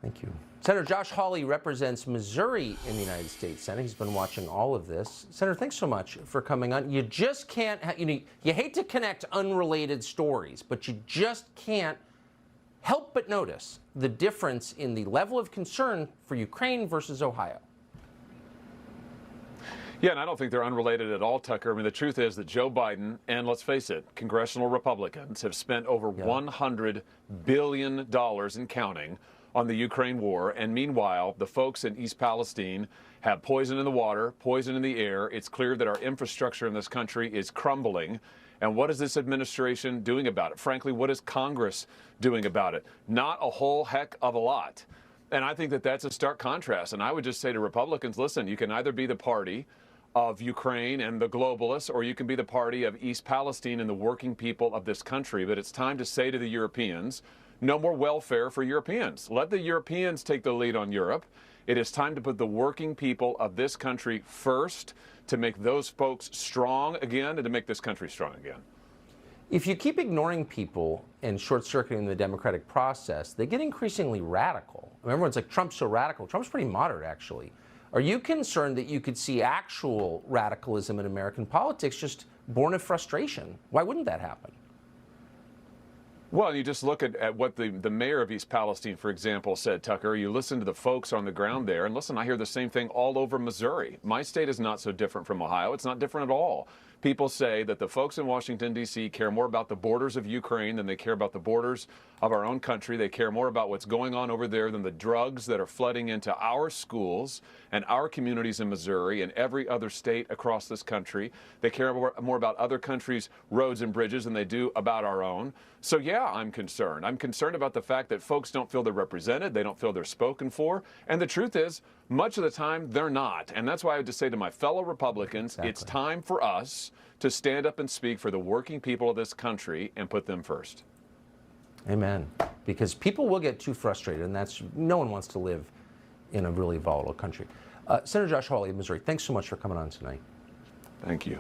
Thank you. Senator Josh Hawley represents Missouri in the United States Senate. He's been watching all of this. Senator, thanks so much for coming on. You just can't, you hate to connect unrelated stories, but you just can't help but notice the difference in the level of concern for Ukraine versus Ohio. Yeah, and I don't think they're unrelated at all, Tucker. I mean, the truth is that Joe Biden and, let's face it, congressional Republicans have spent over $100 billion and counting on the Ukraine war. And meanwhile, the folks in East Palestine have poison in the water, poison in the air. It's clear that our infrastructure in this country is crumbling. And what is this administration doing about it? Frankly, what is Congress doing about it? Not a whole heck of a lot. And I think that that's a stark contrast. And I would just say to Republicans, listen, you can either be the party of Ukraine and the globalists, or you can be the party of East Palestine and the working people of this country. But it's time to say to the Europeans, no more welfare for Europeans. Let the Europeans take the lead on Europe. It is time to put the working people of this country first, to make those folks strong again and to make this country strong again. If you keep ignoring people and short-circuiting the democratic process, they get increasingly radical. Everyone's like, Trump's so radical. Trump's pretty moderate, actually. Are you concerned that you could see actual radicalism in American politics just born of frustration? Why wouldn't that happen? Well, you just look at what the mayor of East Palestine, for example, said, Tucker. You listen to the folks on the ground there, and listen, I hear the same thing all over Missouri. My state is not so different from Ohio. It's not different at all. People say that the folks in Washington, D.C. care more about the borders of Ukraine than they care about the borders of our own country. They care more about what's going on over there than the drugs that are flooding into our schools and our communities in Missouri and every other state across this country. They care more about other countries' roads and bridges than they do about our own. So, yeah, I'm concerned. I'm concerned about the fact that folks don't feel they're represented. They don't feel they're spoken for. And the truth is, much of the time, they're not. And that's why I would just say to my fellow Republicans, It's time for us to stand up and speak for the working people of this country and put them first. Amen. Because people will get too frustrated, and no one wants to live in a really volatile country. Senator Josh Hawley of Missouri, thanks so much for coming on tonight. Thank you.